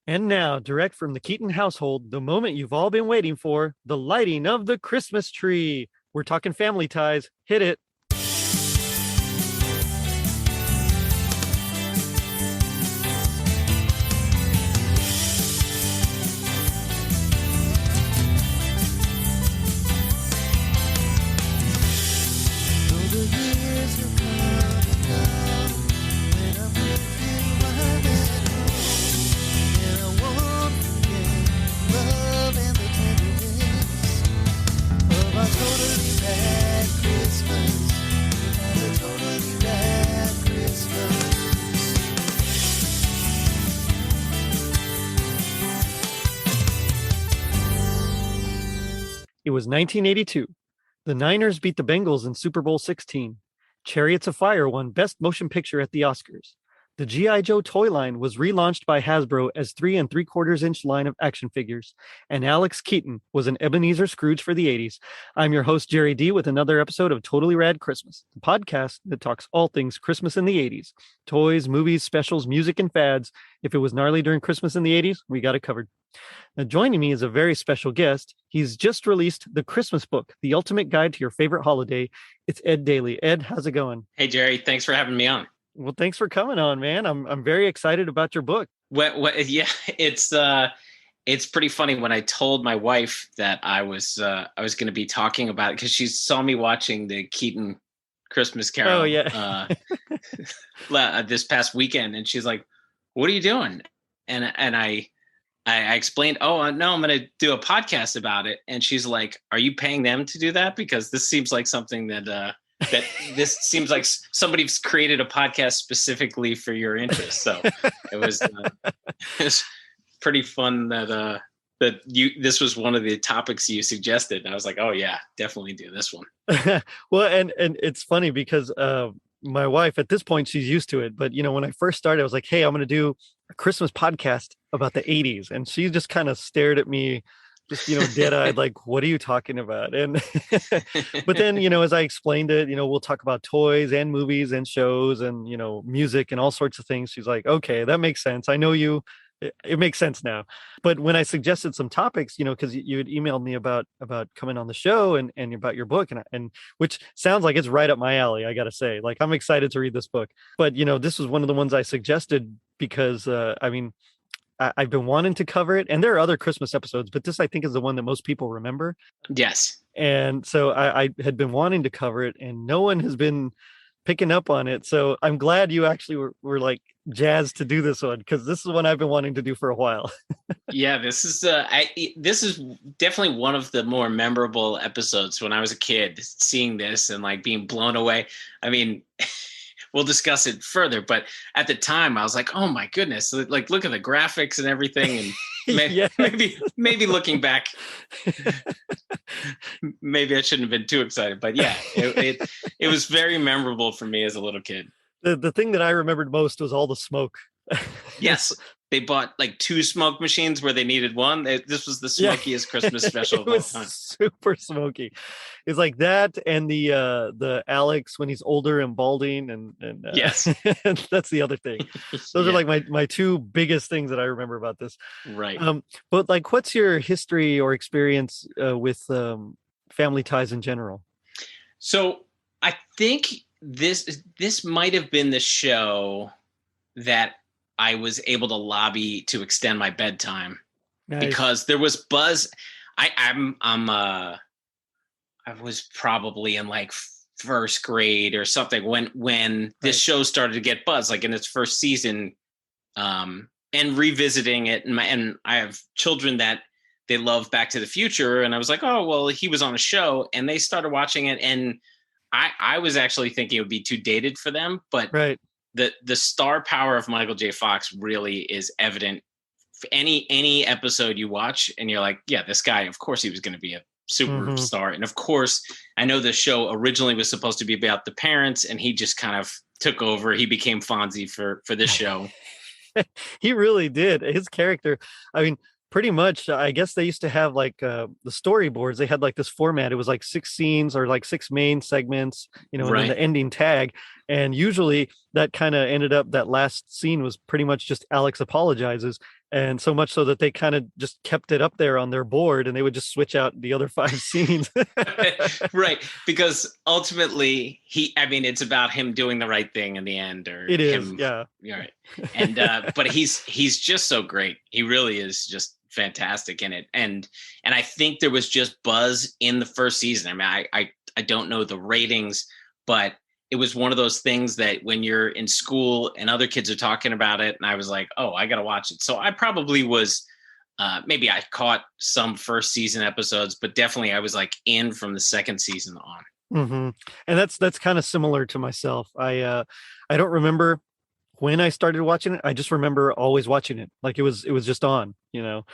And now, direct from the Keaton household, the moment you've all been waiting for, the lighting of the Christmas tree. We're talking family ties. Hit it. It was 1982. The Niners beat the Bengals in Super Bowl 16. Chariots of Fire won Best Motion Picture at the Oscars. The G.I. Joe toy line was relaunched by Hasbro as 3 3/4-inch line of action figures, and Alex Keaton was an Ebenezer Scrooge for the 80s. I'm your host, Jerry D, with another episode of Totally Rad Christmas, the podcast that talks all things Christmas in the 80s. Toys, movies, specials, music, and fads. If it was gnarly during Christmas in the 80s, we got it covered. Now, joining me is a very special guest. He's just released the Christmas book, The Ultimate Guide to Your Favorite Holiday. It's Ed Daly. Ed, how's it going? Hey, Jerry. Thanks for having me on. Well, thanks for coming on, man. I'm very excited about your book. Yeah, it's pretty funny. When I told my wife that I was going to be talking about it, because she saw me watching the Keaton Christmas Carol. Oh, yeah. This past weekend, and she's like, "What are you doing?" And I explained, "Oh, no, I'm going to do a podcast about it." And she's like, "Are you paying them to do that? Because this seems like something that this seems like somebody's created a podcast specifically for your interest." So it was pretty fun that this was one of the topics you suggested. And I was like, "Oh yeah, definitely do this one." Well, and it's funny because my wife at this point, she's used to it. But, when I first started, I was like, "Hey, I'm going to do a Christmas podcast about the 80s." And she just kind of stared at me, just, dead-eyed, like, "What are you talking about?" And but then, as I explained it, we'll talk about toys and movies and shows and, music and all sorts of things. She's like, "Okay, that makes sense. I know you. It makes sense now." But when I suggested some topics, because you had emailed me about coming on the show and about your book, and which sounds like it's right up my alley, I got to say. Like, I'm excited to read this book. But, this was one of the ones I suggested because, I've been wanting to cover it, and there are other Christmas episodes, but this I think is the one that most people remember. Yes. And so I had been wanting to cover it, and no one has been picking up on it. So I'm glad you actually were like jazzed to do this one, because this is one I've been wanting to do for a while. Yeah, this is definitely one of the more memorable episodes when I was a kid, seeing this and like being blown away. I mean, we'll discuss it further, but at the time I was like, "Oh my goodness!" Like, look at the graphics and everything, and Yeah. maybe looking back, maybe I shouldn't have been too excited. But yeah, it was very memorable for me as a little kid. The thing that I remembered most was all the smoke. Yes. They bought like 2 smoke machines where they needed one. This was the smokiest Christmas special of all time. Super smoky. It's like that, and the Alex when he's older and balding, and yes, that's the other thing. Those are like my 2 biggest things that I remember about this. Right. But like, what's your history or experience with family ties in general? So I think this might have been the show that I was able to lobby to extend my bedtime. Nice. Because there was buzz. I was probably in like first grade or something when this show started to get buzz, like in its first season, and revisiting it. And I have children that they love Back to the Future, and I was like, "Oh, well, he was on a show," and they started watching it, and I was actually thinking it would be too dated for them, but right. The star power of Michael J. Fox really is evident. Any episode you watch and you're like, "Yeah, this guy, of course he was going to be a superstar." And of course, I know the show originally was supposed to be about the parents, and he just kind of took over. He became Fonzie for this show. He really did. His character, I mean, pretty much, I guess they used to have like the storyboards. They had like this format. It was like 6 scenes or like 6 main segments, and then the ending tag. And usually that kind of ended up, that last scene was pretty much just Alex apologizes. And so much so that they kind of just kept it up there on their board, and they would just switch out the other 5 scenes. Right, because ultimately it's about him doing the right thing in the end, or It is, him. yeah. Right. And but he's just so great. He really is just fantastic in it. And I think there was just buzz in the first season. I mean, I don't know the ratings, but it was one of those things that when you're in school and other kids are talking about it, and I was like, oh, I got to watch it. So I probably was, maybe I caught some first season episodes, but definitely I was like in from the second season on. Mm-hmm. And that's kind of similar to myself. I don't remember when I started watching it. I just remember always watching it. Like it was just on, you know.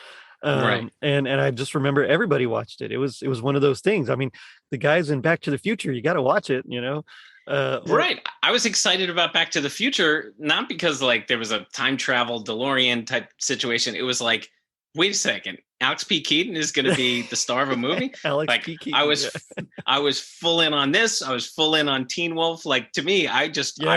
Right. And I just remember everybody watched it. It was one of those things. I mean, the guys in Back to the Future, you got to watch it, you know. Right. I was excited about Back to the Future, not because like there was a time travel DeLorean type situation. It was like, wait a second, Alex P. Keaton is going to be the star of a movie. Alex like P. Keaton, I was full in on this. I was full in on Teen Wolf. Like to me, I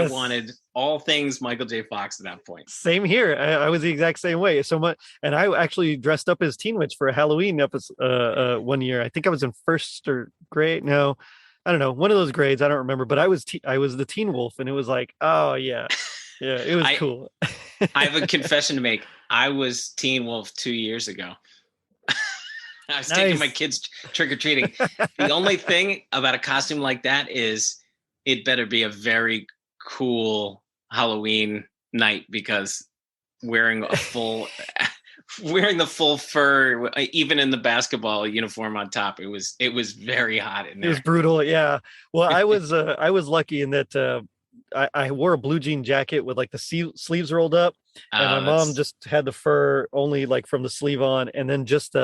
wanted all things Michael J. Fox at that point. Same here. I was the exact same way. So much, and I actually dressed up as Teen Witch for a Halloween episode one year. I think I was in first or grade. No, I don't know, one of those grades. I don't remember, but I was the Teen Wolf, and it was like, oh yeah, it was cool. I have a confession to make. I was Teen Wolf 2 years ago. I was taking my kids trick or treating. The only thing about a costume like that is it better be a very cool Halloween night, because wearing the full fur, even in the basketball uniform on top, it was very hot in there. It was brutal. Yeah. Well, I was lucky in that I wore a blue jean jacket with like the sleeves rolled up, and my mom just had the fur only like from the sleeve on, and then just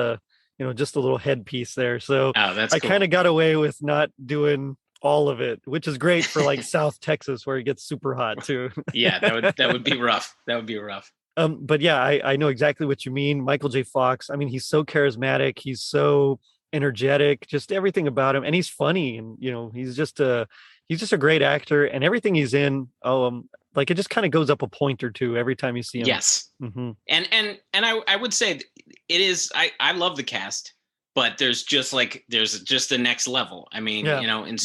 just a little headpiece there. So that's I cool. kind of got away with not doing all of it, which is great for like South Texas where it gets super hot too. Yeah, that would be rough. That would be rough. But yeah, I know exactly what you mean. Michael J. Fox. I mean, he's so charismatic. He's so energetic, just everything about him. And he's funny. And, he's just a great actor, and everything he's in. Like it just kind of goes up a point or two every time you see him. Yes. Mm-hmm. And I would say it is, I love the cast, but there's just the next level. I mean, in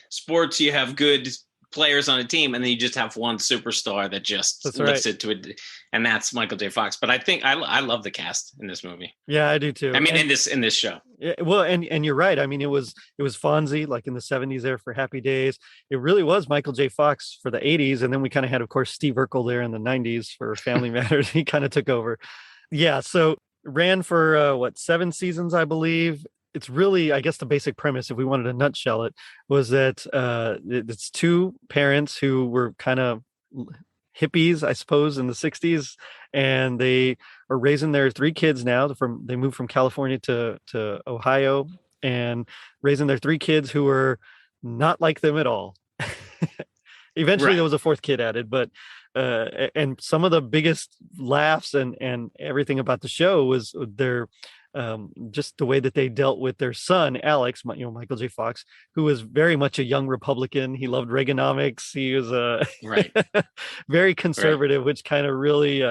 sports, you have good players on a team, and then you just have one superstar that just lifts it to it, and that's Michael J. Fox. But I think I love the cast in this movie. Yeah, I do too. I mean, in this show. Yeah, well, and you're right. I mean, it was Fonzie like in the 70s there for Happy Days. It really was Michael J. Fox for the 80s, and then we kind of had, of course, Steve Urkel there in the 90s for Family Matters. He kind of took over. Yeah, so ran for 7 seasons, I believe. It's really, I guess, the basic premise, if we wanted to nutshell it, was that it's 2 parents who were kind of hippies, I suppose, in the 60s, and they are raising their 3 kids now. They moved from California to Ohio, and raising their 3 kids who were not like them at all. Eventually, there was a 4th kid added, but and some of the biggest laughs and everything about the show was their just the way that they dealt with their son Alex, Michael J. Fox, who was very much a young Republican. He loved Reaganomics. He was very conservative, which kind of really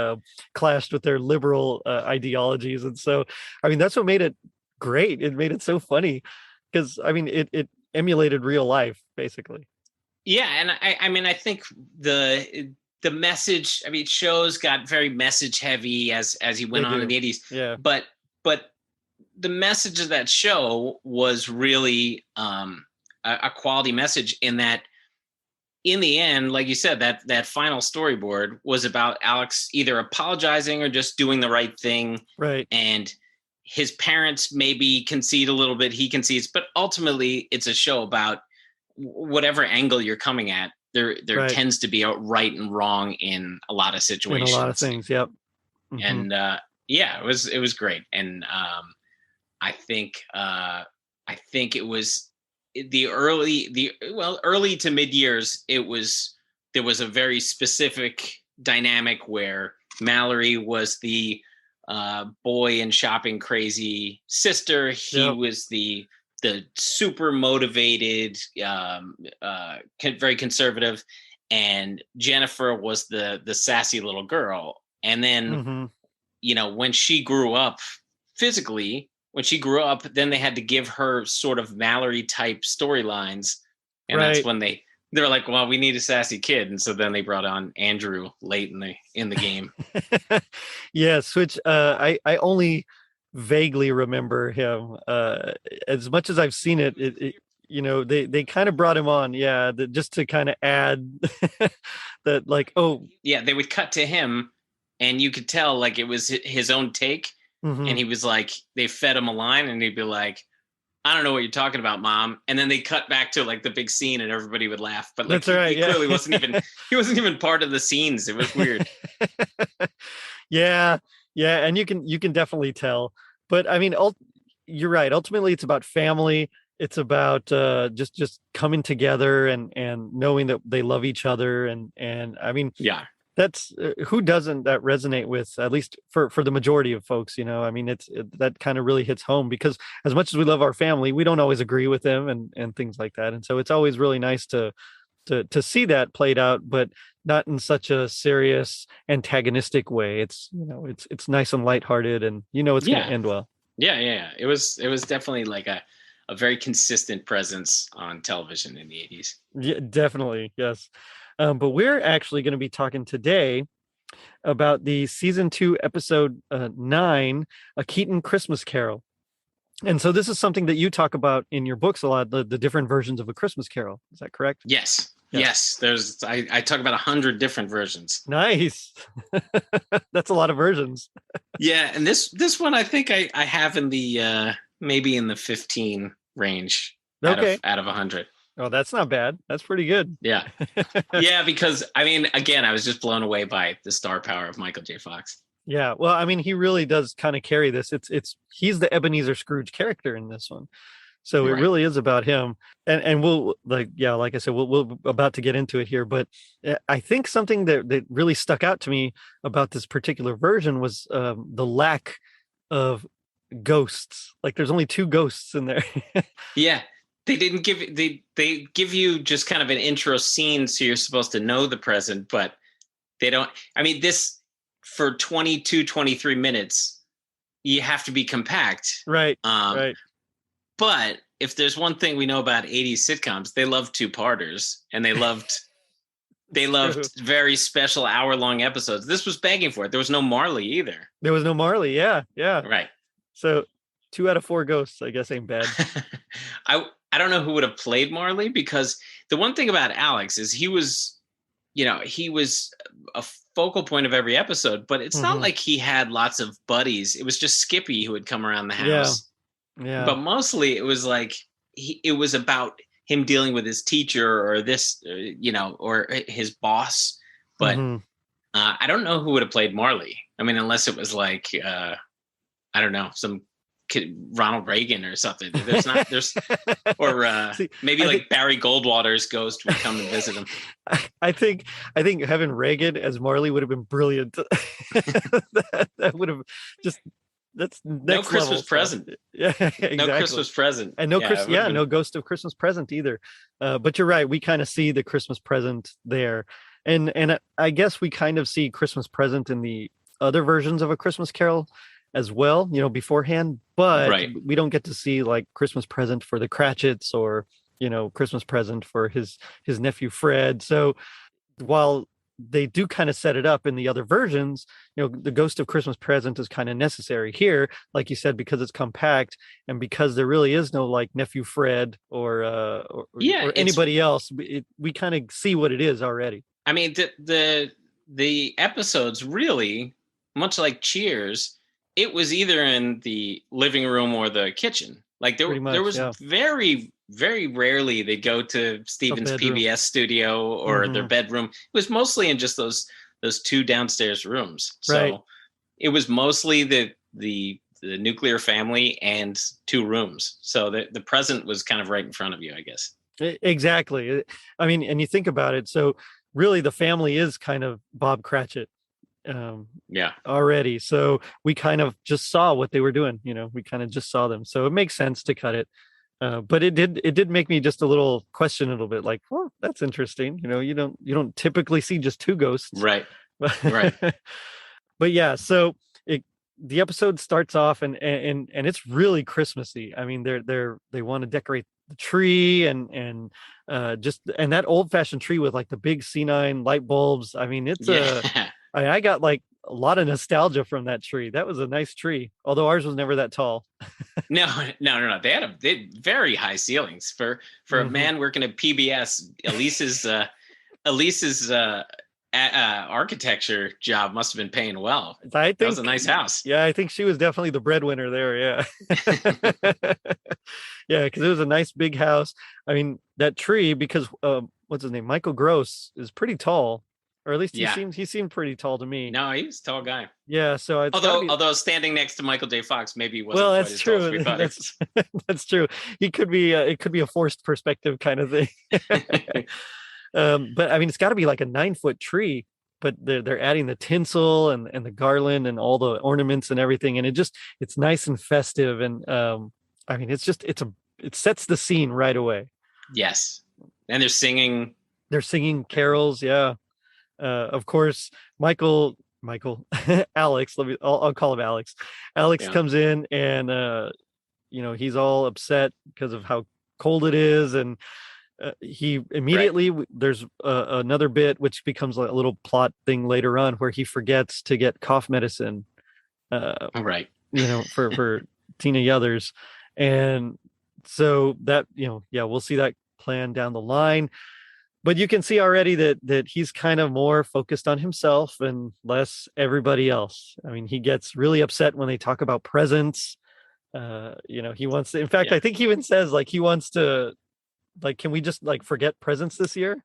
clashed with their liberal ideologies. And so, I mean, that's what made it great. It made it so funny because, I mean, it emulated real life, basically. Yeah, and I think the message. I mean, shows got very message heavy as he went on in the 80s. Yeah, but the message of that show was really a quality message, in that in the end, like you said, that final storyboard was about Alex either apologizing or just doing the right thing. Right. And his parents maybe concede a little bit, he concedes, but ultimately it's a show about whatever angle you're coming at. There tends to be a right and wrong in a lot of situations. In a lot of things, yep. Mm-hmm. And it was great. And I think it was the early to mid years. There was a very specific dynamic where Mallory was the boy and shopping crazy sister. He was the super motivated, very conservative, and Jennifer was the sassy little girl. And then when she grew up physically, then they had to give her sort of Mallory type storylines. And that's when they were like, well, we need a sassy kid. And so then they brought on Andrew late in the game. Yes, which I only vaguely remember him. As much as I've seen it, they kind of brought him on, just to kind of add that, like, oh yeah, they would cut to him and you could tell like it was his own take. And he was like, they fed him a line and he'd be like, I don't know what you're talking about, Mom. And then they cut back to like the big scene and everybody would laugh. But like, he clearly wasn't even part of the scenes. It was weird. Yeah. And you can definitely tell. But I mean, you're right. Ultimately, it's about family. It's about just coming together and knowing that they love each other. And I mean, yeah, that's who doesn't that resonate with, at least for the majority of folks, I mean, that kind of really hits home, because as much as we love our family, we don't always agree with them and things like that. And so it's always really nice to see that played out, but not in such a serious antagonistic way. It's it's nice and lighthearted, and it's going to end well. Yeah. It was definitely like a very consistent presence on television in the 80s. Yeah, definitely. Yes. But we're actually going to be talking today about the season 2, episode 9, A Keaton Christmas Carol. And so this is something that you talk about in your books a lot, the different versions of A Christmas Carol. Is that correct? Yes. Yes. I talk about 100 different versions. Nice. That's a lot of versions. Yeah. And this one, I think I have in the maybe in the 15 range out of 100. Oh, that's not bad. That's pretty good. Yeah. Yeah, because I mean, again, I was just blown away by the star power of Michael J. Fox. Yeah. Well, I mean, he really does kind of carry this. He's the Ebenezer Scrooge character in this one. So it really is about him. And we'll like I said, we're about to get into it here, but I think something that really stuck out to me about this particular version was the lack of ghosts. Like, there's only 2 ghosts in there. Yeah. They didn't they give you just kind of an intro scene, so you're supposed to know the present, but they don't. I mean, this for 22, 23 minutes, you have to be compact. Right. Right. But if there's one thing we know about 80s sitcoms, they love 2-parters, and they loved very special hour-long episodes. This was begging for it. There was no Marley either. There was no Marley. Yeah. Right. So 2 out of 4 ghosts, I guess, ain't bad. I don't know who would have played Marley, because the one thing about Alex is he was a focal point of every episode, but it's not like he had lots of buddies. It was just Skippy who would come around the house. Yeah. But mostly it was like it was about him dealing with his teacher or this, or his boss. But I don't know who would have played Marley. I mean, unless it was like, I don't know, some Ronald Reagan or something. Maybe like Barry Goldwater's ghost would come and visit him. I think having Reagan as Marley would have been brilliant. that would have just, that's next no Christmas present. Yeah, exactly. No Christmas present. And no no ghost of Christmas present either. But you're right, we kind of see the Christmas present there. And I guess we kind of see Christmas present in the other versions of A Christmas Carol as well, beforehand, but we don't get to see like Christmas present for the Cratchits or, Christmas present for his nephew Fred. So while they do kind of set it up in the other versions, the ghost of Christmas present is kind of necessary here, like you said, because it's compact and because there really is no like nephew Fred or anybody else. We kind of see what it is already. I mean, the episodes really, much like Cheers, it was either in the living room or the kitchen. Like there was very, very rarely they go to Steven's PBS studio or their bedroom. It was mostly in just those 2 downstairs rooms. So it was mostly the nuclear family and 2 rooms. So the present was kind of right in front of you, I guess. Exactly. I mean, and you think about it. So really the family is kind of Bob Cratchit. Already. So we kind of just saw what they were doing, we kind of just saw them. So it makes sense to cut it. But it did make me just a little question a little bit like, well, that's interesting. You don't typically see just 2 ghosts. Right. But yeah, so the episode starts off and it's really Christmassy. I mean, they want to decorate the tree and just and that old fashioned tree with like the big C9 light bulbs. I mean, Yeah. I got like a lot of nostalgia from that tree. That was a nice tree, although ours was never that tall. No, no. They had very high ceilings for a man working at PBS. Elise's architecture job must have been paying well. I think that was a nice house. Yeah, I think she was definitely the breadwinner there. Yeah. Yeah, because it was a nice big house. I mean, that tree, because what's his name? Michael Gross is pretty tall, or at least he seemed pretty tall to me. No, he was a tall guy. Yeah, so although standing next to Michael J. Fox, maybe he wasn't well, quite that's as true. tall as we thought. That's true. He could be. It could be a forced perspective kind of thing. But I mean, it's got to be like a 9-foot tree. But they're adding the tinsel and the garland and all the ornaments and everything, and it's nice and festive. And I mean, it sets the scene right away. Yes, and they're singing carols. Yeah, of course, Michael, Alex. I'll call him Alex. Alex comes in and he's all upset because of how cold it is, and he immediately there's another bit which becomes like a little plot thing later on where he forgets to get cough medicine. For Tina Yothers, and so that we'll see that plan down the line. But you can see already that he's kind of more focused on himself and less everybody else. I mean, he gets really upset when they talk about presents. He wants to. In fact, I think he even says like he wants to. Like, can we just like forget presents this year?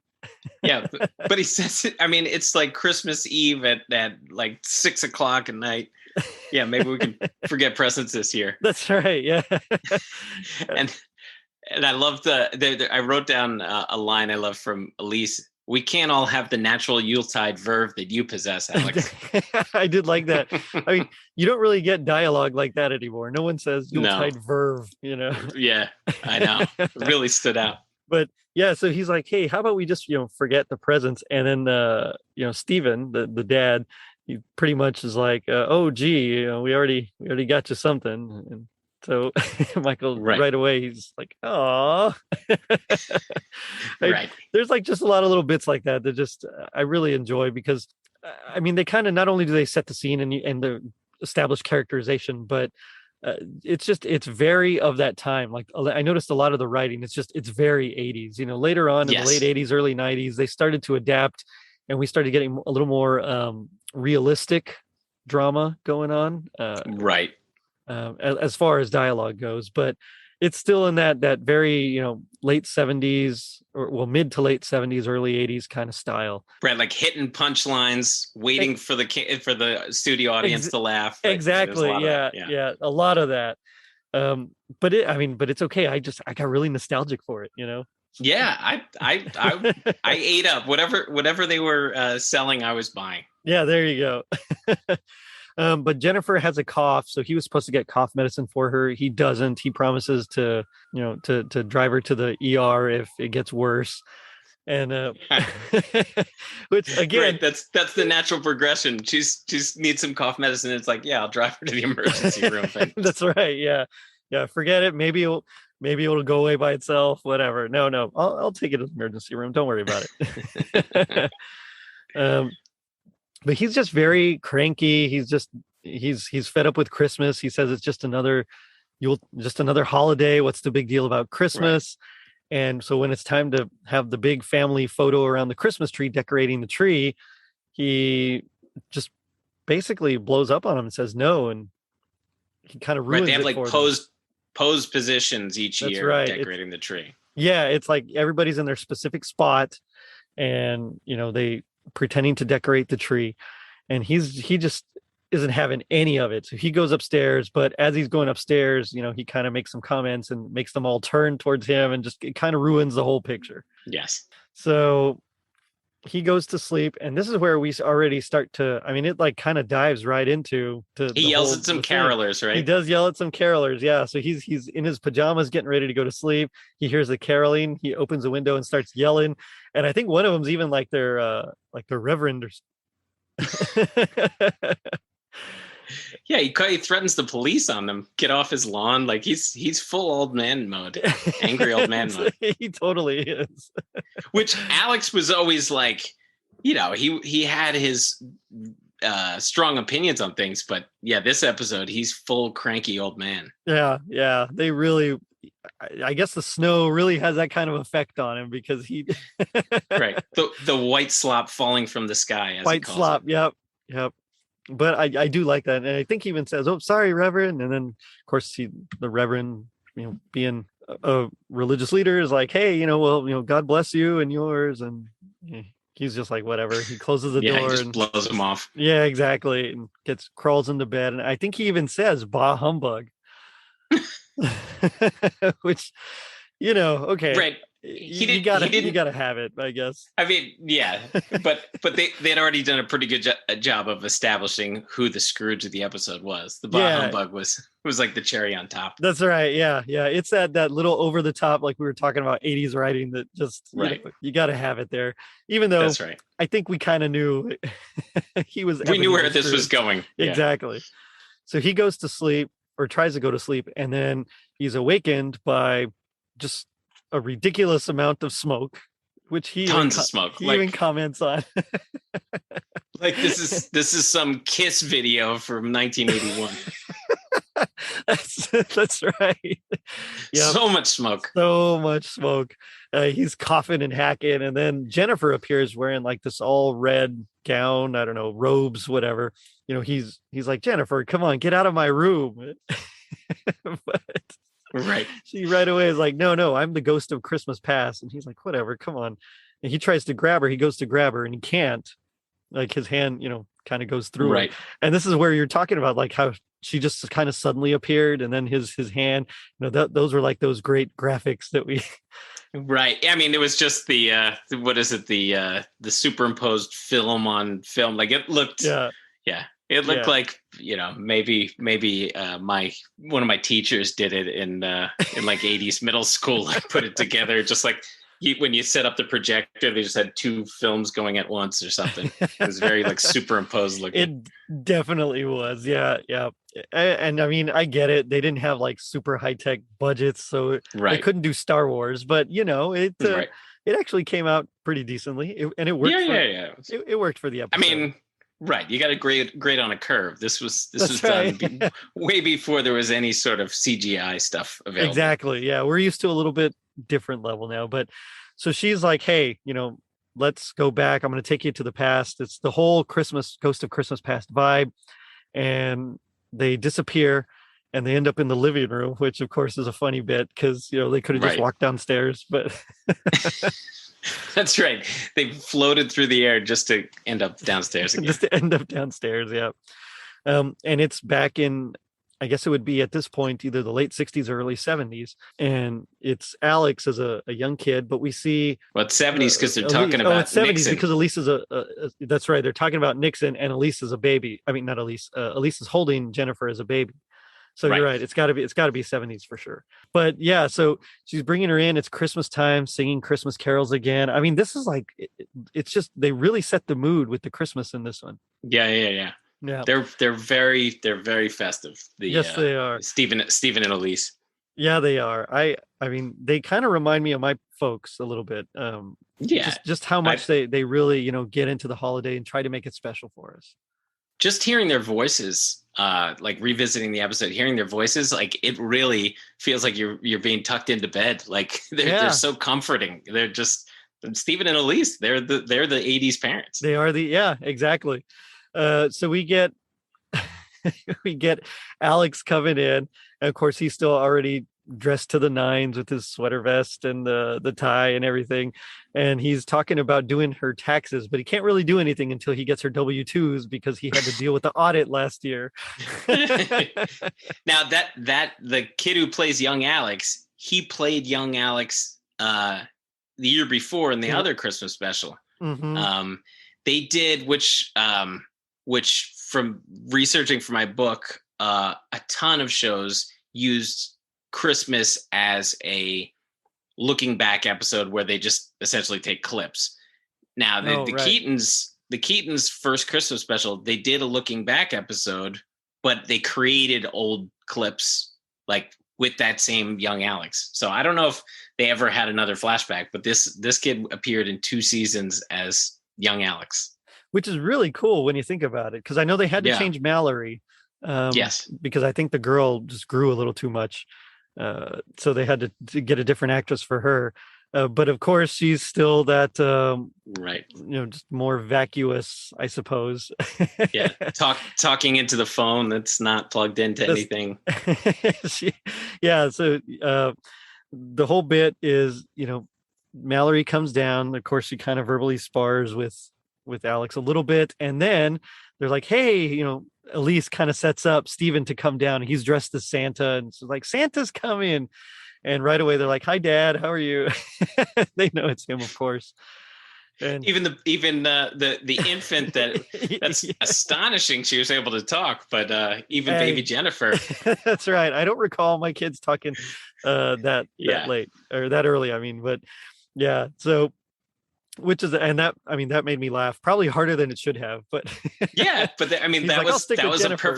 Yeah, but he says it. I mean, it's like Christmas Eve at like 6 o'clock at night. Yeah, maybe we can forget presents this year. That's right. Yeah. and I love I wrote down a line I love from Elise. We can't all have the natural Yuletide verve that you possess, Alex. I did like that. I mean, you don't really get dialogue like that anymore. No one says Yuletide verve, Yeah, I know. It really stood out. But yeah, so he's like, hey, how about we just, forget the presents? And then, Steven, the dad, he pretty much is like, oh, gee, we already got you something. And so Michael right away, he's like, oh, right. There's like just a lot of little bits like that just I really enjoy because I mean, they kind of not only do they set the scene and the established characterization, but it's very of that time. Like I noticed a lot of the writing, it's very 80s, later on in the late 80s, early 90s, they started to adapt and we started getting a little more realistic drama going on. As far as dialogue goes, but it's still in that very late 70s or mid to late 70s, early 80s kind of style. Right, like hitting punchlines, waiting for the studio audience to laugh. Exactly. Yeah, a lot of that. But it's okay. I got really nostalgic for it. Yeah, I ate up whatever they were selling. I was buying. Yeah, there you go. But Jennifer has a cough, so he was supposed to get cough medicine for her. He doesn't. He promises to drive her to the ER if it gets worse. And which again, right, that's the natural progression. She's needs some cough medicine. It's like, yeah, I'll drive her to the emergency room. That's right. Yeah. Forget it. Maybe it'll go away by itself. Whatever. No. I'll take it to the emergency room. Don't worry about it. But he's just very cranky. He's fed up with Christmas. He says it's just another holiday. What's the big deal about Christmas? Right. And so when it's time to have the big family photo around the Christmas tree, decorating the tree, he just basically blows up on him and says no, and he kind of ruins They have it like for pose positions each year decorating the tree. Yeah, it's like everybody's in their specific spot, and they pretending to decorate the tree, and he just isn't having any of it. So he goes upstairs, but as he's going upstairs, he kind of makes some comments and makes them all turn towards him, and just it kind of ruins the whole picture. Yes. So he goes to sleep, and this is where we already start to, I mean, it like kind of dives right into he yells at some carolers, right? He does yell at some carolers. Yeah. So he's in his pajamas getting ready to go to sleep. He hears the caroling. He opens a window and starts yelling. And I think one of them's even like their reverend or Yeah, he threatens the police on them. Get off his lawn. Like he's full old man mode, angry old man mode. He totally is. Which Alex was always like, he had his strong opinions on things, but yeah, this episode he's full cranky old man. Yeah. They really, I guess the snow really has that kind of effect on him because he right. The white slop falling from the sky, as white slop. Yep. But I do like that, and I think he even says, "Oh, sorry, Reverend," and then of course the Reverend, being a religious leader, is like, "Hey, well, God bless you and yours," and he's just like, whatever. He closes the door he just and blows him off. Yeah, exactly, and crawls into bed, and I think he even says, "Bah humbug," which, okay, right. You gotta have it, I guess. I mean, yeah, but they'd already done a pretty good job of establishing who the Scrooge of the episode was. The Bah Humbug was like the cherry on top. That's right. Yeah. It's that little over the top, like we were talking about 80s writing, that just right. You got to have it there. Even though that's right. I think we kind of knew we knew where this was going. Exactly. Yeah. So he goes to sleep, or tries to go to sleep, and then he's awakened by just a ridiculous amount of smoke, which tons of smoke. He even comments on. Like this is some Kiss video from 1981. That's right. Yeah, so much smoke. He's coughing and hacking, and then Jennifer appears wearing like this all red gown. I don't know, robes, whatever. He's like, "Jennifer, come on, get out of my room." But right. She right away is like, no, I'm the ghost of Christmas past. And he's like, whatever, come on. And he tries to grab her. He goes to grab her and he can't. Like his hand, kind of goes through right. her. And this is where you're talking about like how she just kind of suddenly appeared, and then his hand, those were like those great graphics that we right. I mean, it was just the what is it? The superimposed film on film. Like it looked it looked like, maybe one of my teachers did it in like 80s middle school. Like put it together, just like when you set up the projector, they just had two films going at once or something. It was very like superimposed looking. It definitely was. Yeah. And I mean, I get it. They didn't have like super high tech budgets, so they couldn't do Star Wars. But it actually came out pretty decently, and it worked. It worked for the episode. I mean. Right, you got to grade on a curve. This was done way before there was any sort of CGI stuff available. Exactly. Yeah, we're used to a little bit different level now. But so she's like, "Hey, let's go back. I'm going to take you to the past." It's the whole Ghost of Christmas Past vibe, and they disappear, and they end up in the living room, which of course is a funny bit because they could have just walked downstairs, but. That's right. They floated through the air just to end up downstairs again. Yeah. And it's back in, I guess it would be at this point, either the late 60s or early 70s. And it's Alex as a young kid, but we see... Well, it's 70s because they're talking about it's 70s Nixon. Because Elise is that's right. They're talking about Nixon, and Elise is a baby. I mean, not Elise. Elise is holding Jennifer as a baby. So you're right. It's got to be 70s for sure. But yeah, so she's bringing her in. It's Christmas time, singing Christmas carols again. I mean, this is like, it's just, they really set the mood with the Christmas in this one. Yeah. They're very festive. Yes, they are. Stephen and Elise. Yeah, they are. I mean, they kind of remind me of my folks a little bit. Just how much they really, get into the holiday and try to make it special for us. Just hearing their voices, like revisiting the episode, hearing their voices, like it really feels like you're being tucked into bed. Like they're so comforting. They're just Stephen and Elise. They're the 80s parents. They are exactly. So we get Alex coming in, and of course he's still already dressed to the nines with his sweater vest and the tie and everything, and he's talking about doing her taxes, but he can't really do anything until he gets her W-2s because he had to deal with the audit last year. Now that the kid who plays young Alex, he played young Alex the year before in the other Christmas special. Mm-hmm. They did, which from researching for my book, a ton of shows used Christmas as a looking back episode where they just essentially take clips. Now the Keatons first Christmas special, they did a looking back episode but they created old clips like with that same young Alex. So I don't know if they ever had another flashback, but this kid appeared in 2 seasons as young Alex, which is really cool when you think about it, because I know they had to change Mallory. Yes, because I think the girl just grew a little too much, so they had to get a different actress for her. But of course, she's still that right. Just more vacuous, I suppose. Yeah, talking into the phone that's not plugged into anything. So the whole bit is, Mallory comes down. Of course, she kind of verbally spars with Alex a little bit, and then they're like, "Hey, Elise kind of sets up Steven to come down. He's dressed as Santa, and it's like, Santa's coming." And right away they're like, "Hi, Dad, how are you?" They know it's him, of course. And even the infant that's astonishing. She was able to talk, but even baby Jennifer. That's right. I don't recall my kids talking that late or that early. I mean, but yeah. So, that made me laugh probably harder than it should have. But yeah, but that like, was Jennifer.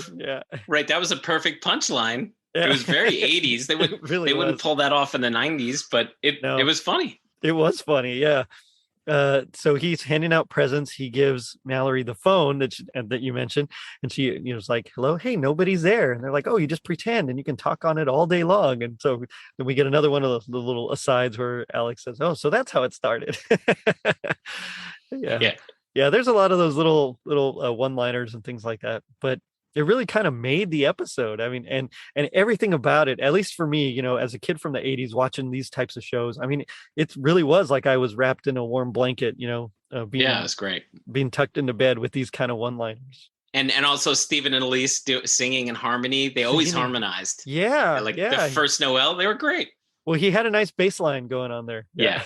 Right. That was a perfect punchline. Yeah. It was very 80s. They wouldn't pull that off in the 90s, but it was funny. It was funny, yeah. So he's handing out presents. He gives Mallory the phone that you mentioned, and she was like, "Hello, hey, nobody's there." And they're like, "Oh, you just pretend, and you can talk on it all day long." And so then we get another one of the little asides where Alex says, "Oh, so that's how it started." Yeah. There's a lot of those little one-liners and things like that, but it really kind of made the episode. I mean, and everything about it, at least for me, as a kid from the 80s watching these types of shows, I mean, it really was like I was wrapped in a warm blanket, it's great. Being tucked into bed with these kind of one-liners. And also Steven and Elise singing in harmony. They always harmonized. Yeah. The first Noel, they were great. Well, he had a nice bass line going on there. Yeah.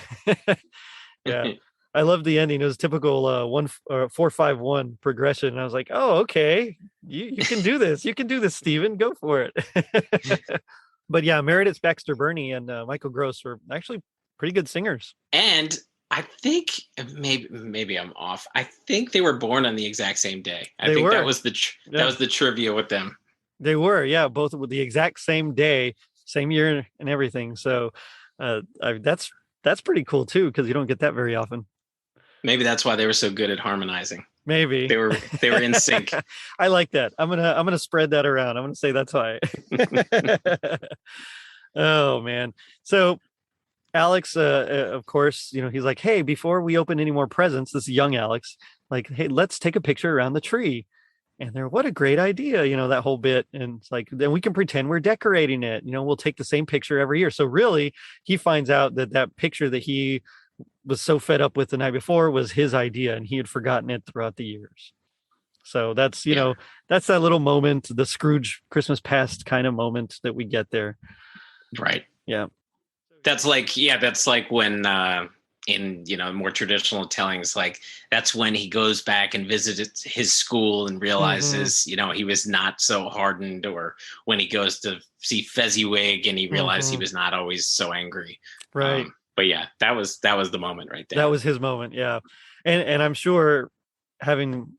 Yeah. I love the ending. It was typical 4-5-1 progression. And I was like, "Oh, okay. You can do this. You can do this, Steven. Go for it." But yeah, Meredith Baxter Burney and Michael Gross were actually pretty good singers. And I think maybe I'm off. I think they were born on the exact same day. That was the trivia with them. They were, yeah, both with the exact same day, same year and everything. So that's pretty cool too, because you don't get that very often. Maybe that's why they were so good at harmonizing. Maybe they were in sync. I like that. I'm gonna spread that around. I'm gonna say that's why. Oh man. So Alex, of course, he's like, "Hey, before we open any more presents," this young Alex, like, "Hey, let's take a picture around the tree." And what a great idea, that whole bit. And it's like, then we can pretend we're decorating it. We'll take the same picture every year. So really, he finds out that picture that he was so fed up with the night before was his idea, and he had forgotten it throughout the years. So that's, that's that little moment, the Scrooge Christmas past kind of moment that we get there. Right. Yeah. That's like when, in more traditional tellings, like that's when he goes back and visits his school and realizes he was not so hardened, or when he goes to see Fezziwig and he realized he was not always so angry, right? But yeah, that was the moment right there. That was his moment, yeah. And I'm sure, having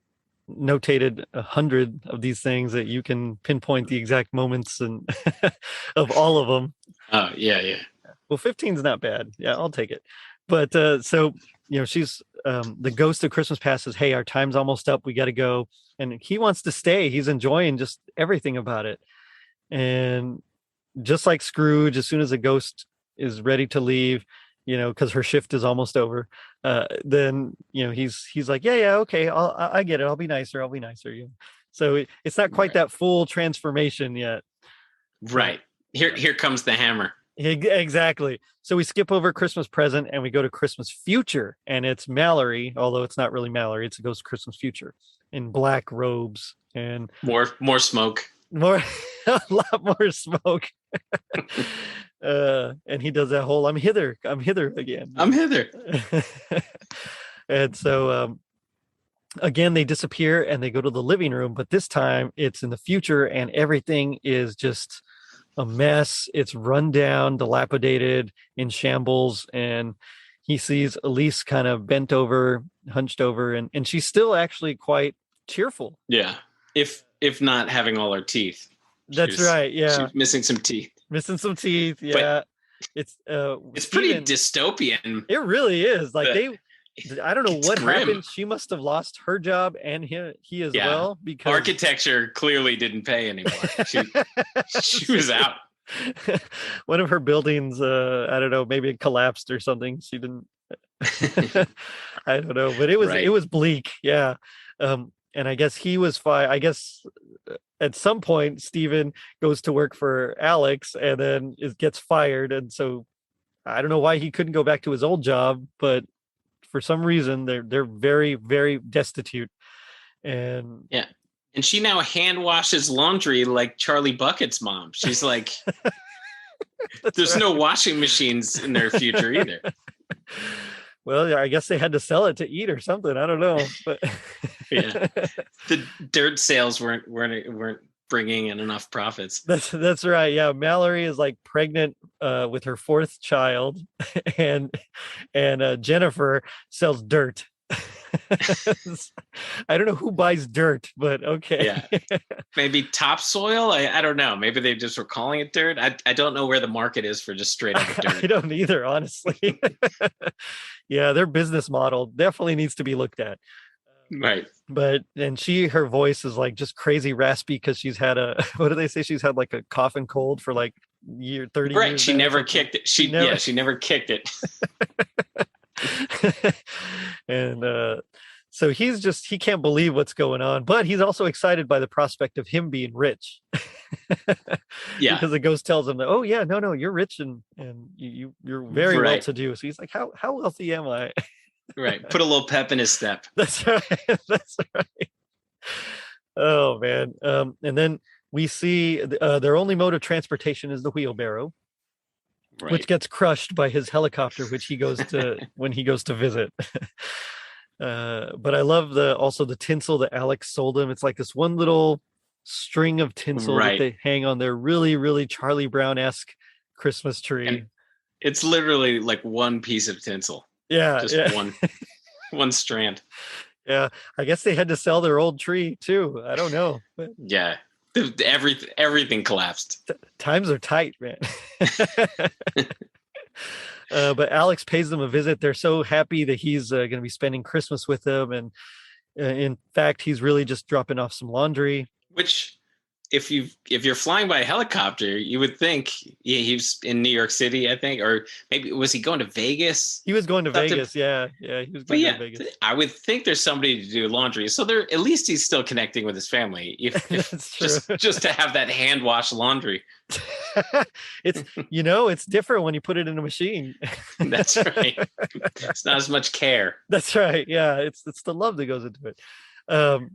notated 100 of these things, that you can pinpoint the exact moments and of all of them. Oh yeah. Well, 15's not bad. Yeah, I'll take it. But so, she's the ghost of Christmas past says, "Hey, our time's almost up. We got to go." And he wants to stay. He's enjoying just everything about it. And just like Scrooge, as soon as the ghost is ready to leave, because her shift is almost over, then, he's like, yeah, okay, I get it. I'll be nicer. So it's not quite that full transformation yet. Right. Here comes the hammer. Exactly. So we skip over Christmas present and we go to Christmas future, and it's Mallory, although it's not really Mallory. It's a ghost of Christmas future in black robes and more smoke, a lot more smoke. And he does that whole I'm hither again. I'm hither. And so again, they disappear and they go to the living room, but this time it's in the future and everything is just a mess. It's run down, dilapidated, in shambles, and he sees Elise kind of bent over, hunched over, and she's still actually quite cheerful. Yeah. If if not having all her teeth. That's right. Yeah. She was missing some teeth. Missing some teeth. Yeah. But it's pretty dystopian. It really is. Like I don't know what happened. She must have lost her job and he as well, because architecture clearly didn't pay anymore. She was out. One of her buildings, I don't know, maybe it collapsed or something. She didn't. I don't know, but it was bleak. Yeah. And I guess he was fine. I guess at some point, Steven goes to work for Alex and then gets fired. And so I don't know why he couldn't go back to his old job, but for some reason they're very, very destitute. And yeah. And she now hand washes laundry like Charlie Bucket's mom. She's like, there's no washing machines in their future either. Well, I guess they had to sell it to eat or something. I don't know, but yeah, the dirt sales weren't bringing in enough profits. That's right. Yeah, Mallory is like pregnant with her fourth child, and Jennifer sells dirt. I don't know who buys dirt, but okay. Yeah, maybe topsoil. I don't know. Maybe they just were calling it dirt. I don't know where the market is for just straight up dirt. I don't either, honestly. Yeah, their business model definitely needs to be looked at. Right. But her voice is like just crazy raspy because she's had what do they say? She's had like a cough and cold for like 30 years. Right. She never kicked it. She never kicked it. And so he can't believe what's going on, but he's also excited by the prospect of him being rich. Yeah, because the ghost tells him that, oh yeah, no, you're rich and you're very well to do. So he's like, how wealthy am I? Right. Put a little pep in his step. That's right. That's right. Oh man. And then we see their only mode of transportation is the wheelbarrow. Right. Which gets crushed by his helicopter, which he goes to when he goes to visit. But I love also the tinsel that Alex sold him. It's like this one little string of tinsel that they hang on their really, really Charlie Brown-esque Christmas tree. And it's literally like one piece of tinsel. Yeah. Just one strand. Yeah. I guess they had to sell their old tree too. I don't know. But yeah. Everything collapsed. Times are tight, man. But Alex pays them a visit. They're so happy that he's going to be spending Christmas with them. And in fact, he's really just dropping off some laundry. Which, if you're flying by a helicopter, you would think he was in New York City, I think, or maybe was he going to Vegas? He was going to Vegas, yeah, he was going to Vegas. I would think there's somebody to do laundry, so at least he's still connecting with his family. If just to have that hand wash laundry, it's different when you put it in a machine. That's right. It's not as much care. That's right. Yeah, it's the love that goes into it.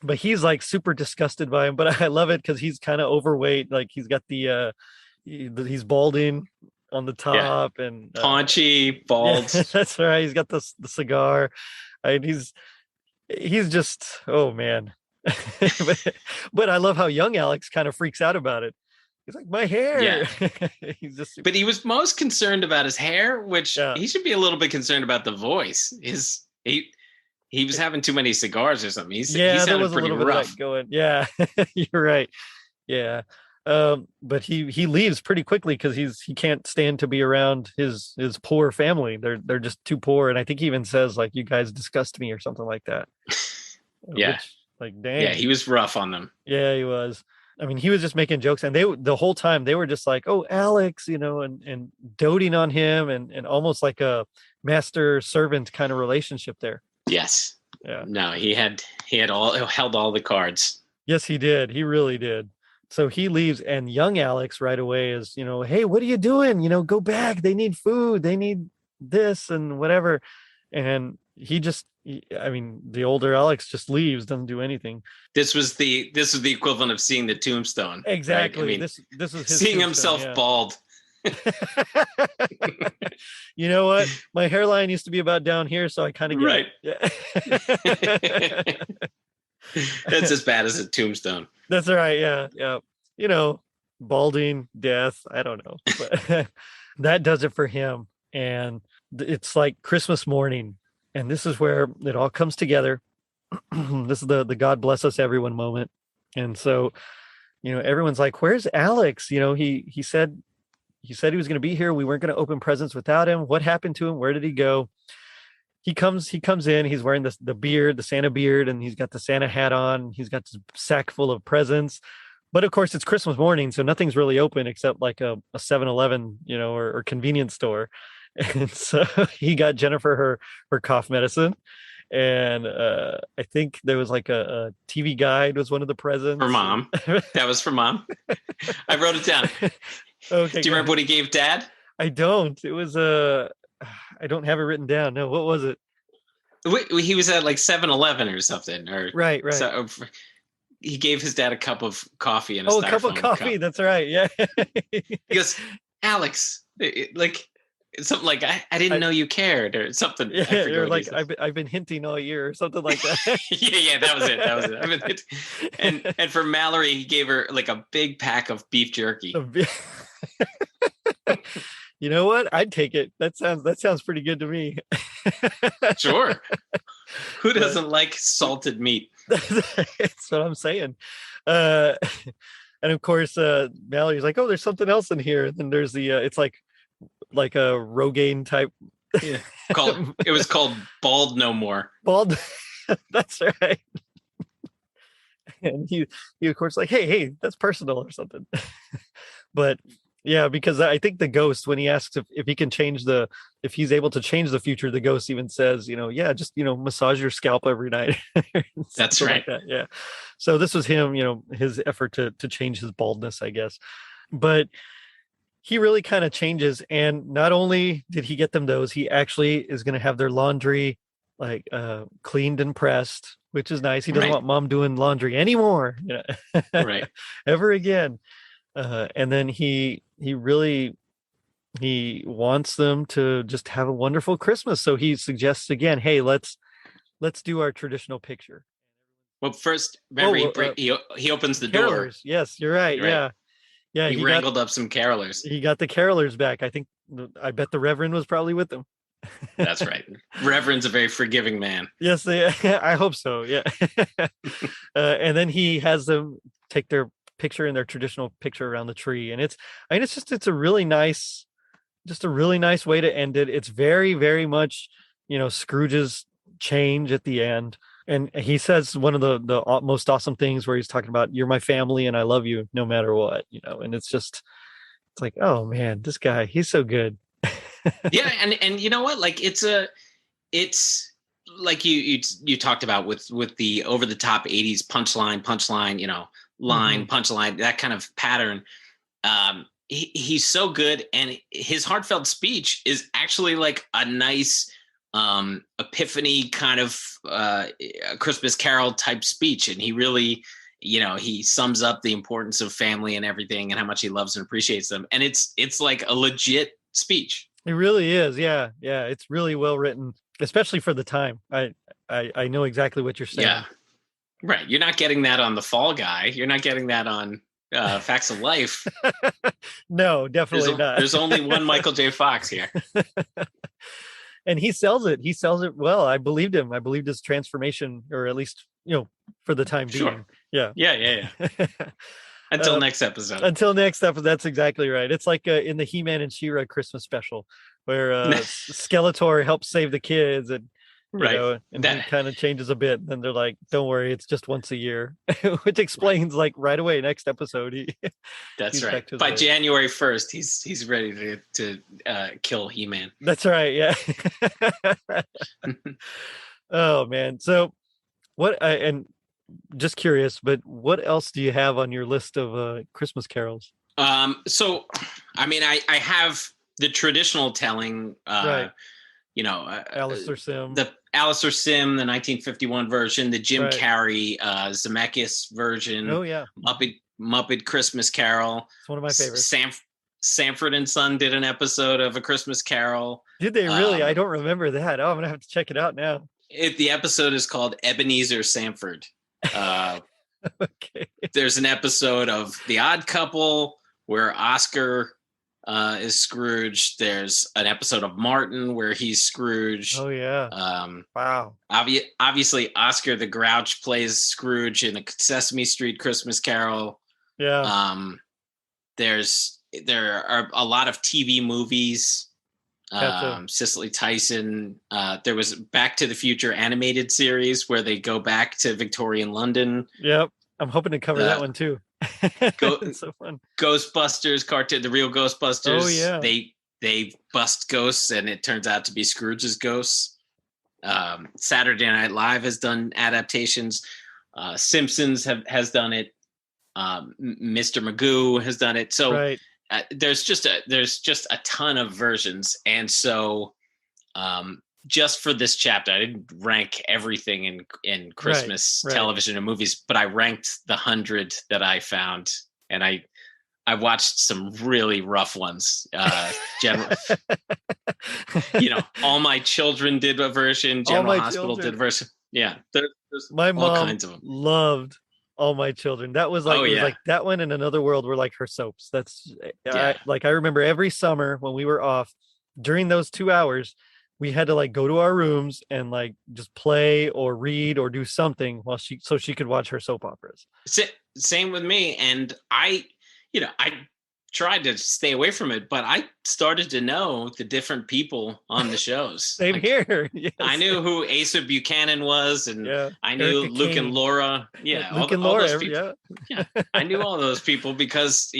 But he's like super disgusted by him, but I love it because he's kind of overweight. Like he's got he's balding on the top and paunchy, bald. Yeah, that's right. He's got the cigar. He's just, oh man. but I love how young Alex kind of freaks out about it. He's like, my hair. Yeah. But he was most concerned about his hair, which he should be a little bit concerned about the voice. He was having too many cigars or something. He sounded pretty rough. Going. Yeah, you're right. Yeah. But he leaves pretty quickly because he can't stand to be around his poor family. They're just too poor. And I think he even says like, you guys disgust me or something like that. Yeah. Which, like, dang. Yeah, he was rough on them. Yeah, he was. I mean, he was just making jokes, and the whole time they were just like, oh, Alex, and doting on him and almost like a master servant kind of relationship there. Yes. Yeah. No, he held all the cards. Yes, he did. He really did. So he leaves, and young Alex right away is, hey, what are you doing? Go back. They need food. They need this and whatever. And the older Alex just leaves, doesn't do anything. This was the equivalent of seeing the tombstone. Exactly. Right? I mean, this is his seeing himself bald. You know what? My hairline used to be about down here, so I kind of get it. That's as bad as a tombstone. That's right. Yeah. Balding, death. I don't know, but that does it for him. And it's like Christmas morning, and this is where it all comes together. This is the God bless us everyone moment. And so, everyone's like, "Where's Alex?" He said he was going to be here. We weren't going to open presents without him. What happened to him? Where did he go? He comes in, he's wearing the beard, the Santa beard, and he's got the Santa hat on. He's got this sack full of presents. But of course, it's Christmas morning, so nothing's really open except like a 7-Eleven, or convenience store. And so he got Jennifer her cough medicine. And I think there was like a TV guide was one of the presents. For mom. That was for mom. I wrote it down. Okay. Do you remember what he gave dad? I don't. It was I don't have it written down. No, what was it? He was at like 7-Eleven or something. Or right. So, he gave his dad a cup of coffee and a cup of coffee. Cup. That's right. Yeah. He goes, Alex, like something like I didn't know you cared or something. Yeah, you're like I've been hinting all year or something like that. yeah, that was it. And for Mallory, he gave her like a big pack of beef jerky. You know what? I'd take it. That sounds pretty good to me. Sure. Who doesn't like salted meat? That's what I'm saying. And of course, Mallory's like, "Oh, there's something else in here." And then there's the it's like a Rogaine type. Yeah. It was called Bald No More. Bald. That's right. And he of course like, hey, that's personal or something. But yeah, because I think the ghost, when he asks if he can if he's able to change the future, the ghost even says, yeah, just, massage your scalp every night. That's right. Like that. Yeah. So this was him, his effort to change his baldness, I guess. But he really kind of changes. And not only did he get them those, he actually is going to have their laundry like cleaned and pressed, which is nice. He doesn't want mom doing laundry anymore, right. ever again. And then he wants them to just have a wonderful Christmas. So he suggests again, hey, let's do our traditional picture. Well, first, remember he opens the door. Yes, you're right. Yeah. Yeah. He wrangled up some carolers. He got the carolers back. I bet the Reverend was probably with them. That's right. Reverend's a very forgiving man. Yes, I hope so. Yeah. And then he has them take their picture in their traditional picture around the tree. And it's a really nice way to end it. It's very, very much, Scrooge's change at the end. And he says one of the most awesome things where he's talking about, you're my family and I love you no matter what, and it's like, oh man, this guy, he's so good. Yeah. And you know what? Like it's like you talked about with the over the top 80s punchline, line, punchline, that kind of pattern. He's so good. And his heartfelt speech is actually like a nice epiphany kind of Christmas Carol type speech. And he really, he sums up the importance of family and everything and how much he loves and appreciates them. And it's like a legit speech. It really is. Yeah. Yeah. It's really well written, especially for the time. I know exactly what you're saying. Yeah. Right. You're not getting that on The Fall Guy. You're not getting that on Facts of Life. No, definitely not. There's only one Michael J. Fox here. And he sells it. He sells it well. I believed him. I believed his transformation, or at least, for the time being. Sure. Yeah. Yeah. Until next episode. That's exactly right. It's like in the He-Man and She-Ra Christmas special where Skeletor helps save the kids and and that kind of changes a bit. And then they're like, don't worry, it's just once a year, which explains like right away next episode. That's right. By January 1st, he's ready to kill He-Man. That's right. Yeah. Oh man. So and just curious, but what else do you have on your list of Christmas carols? So, I mean, I have the traditional telling, right. Alistair Sim. The Alistair Sim, the 1951 version, the Jim Carrey Zemeckis version. Oh yeah. Muppet Christmas Carol. It's one of my favorites. Sanford and Son did an episode of A Christmas Carol. Did they really? I don't remember that. Oh, I'm gonna have to check it out now. The episode is called Ebenezer Sanford. Okay. There's an episode of The Odd Couple where Oscar is Scrooge. There's an episode of Martin where he's Scrooge. Oh yeah. Wow. Obviously, Oscar the Grouch plays Scrooge in a Sesame Street Christmas Carol. Yeah. There are a lot of TV movies. Gotcha. Cicely Tyson. There was Back to the Future animated series where they go back to Victorian London. Yep. I'm hoping to cover that one too. It's so fun. Ghostbusters cartoon, the real Ghostbusters. Oh yeah. They bust ghosts, and it turns out to be Scrooge's ghosts. Saturday Night Live has done adaptations. Simpsons has done it. Mr. Magoo has done it. So right. There's just a ton of versions, and so just for this chapter, I didn't rank everything in Christmas television and movies, but I ranked the 100 that I found, and I watched some really rough ones. All My Children did a version. General Hospital did a version. Yeah, there's my all mom kinds of them. Loved All My Children. That was like, was like that one and Another World were like her soaps. That's I remember every summer when we were off during those 2 hours, we had to like go to our rooms and like just play or read or do something while she could watch her soap operas. Same with me. And I tried to stay away from it, but I started to know the different people on the shows. Same here. Yes. I knew who Asa Buchanan was, and I knew Erica Luke King. and Laura. Yeah, Luke and Laura. Yeah, I knew all those people because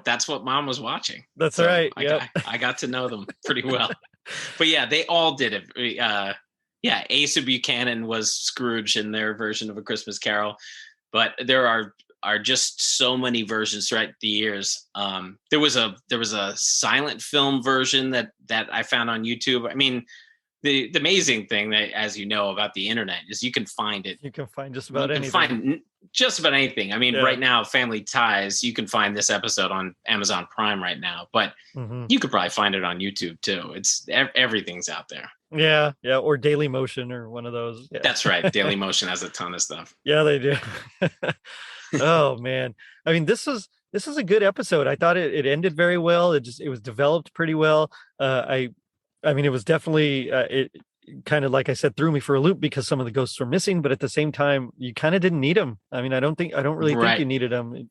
that's what Mom was watching. That's right. I got to know them pretty well. But yeah, they all did it. Asa Buchanan was Scrooge in their version of A Christmas Carol, but there are just so many versions throughout the years. There was a silent film version that I found on YouTube. I mean, the amazing thing that, as you know, about the internet is you can find it. You can find just about anything. You can find just about anything. I mean, right now, Family Ties, you can find this episode on Amazon Prime right now, but you could probably find it on YouTube too. It's everything's out there. Yeah. Or Daily Motion or one of those. Yeah. That's right. Daily Motion has a ton of stuff. Yeah, they do. Oh man. I mean, this is a good episode. I thought it ended very well. It was developed pretty well. I mean, it was definitely it kind of, like I said, threw me for a loop because some of the ghosts were missing, but at the same time, you kind of didn't need them. I mean, I don't really think you needed them.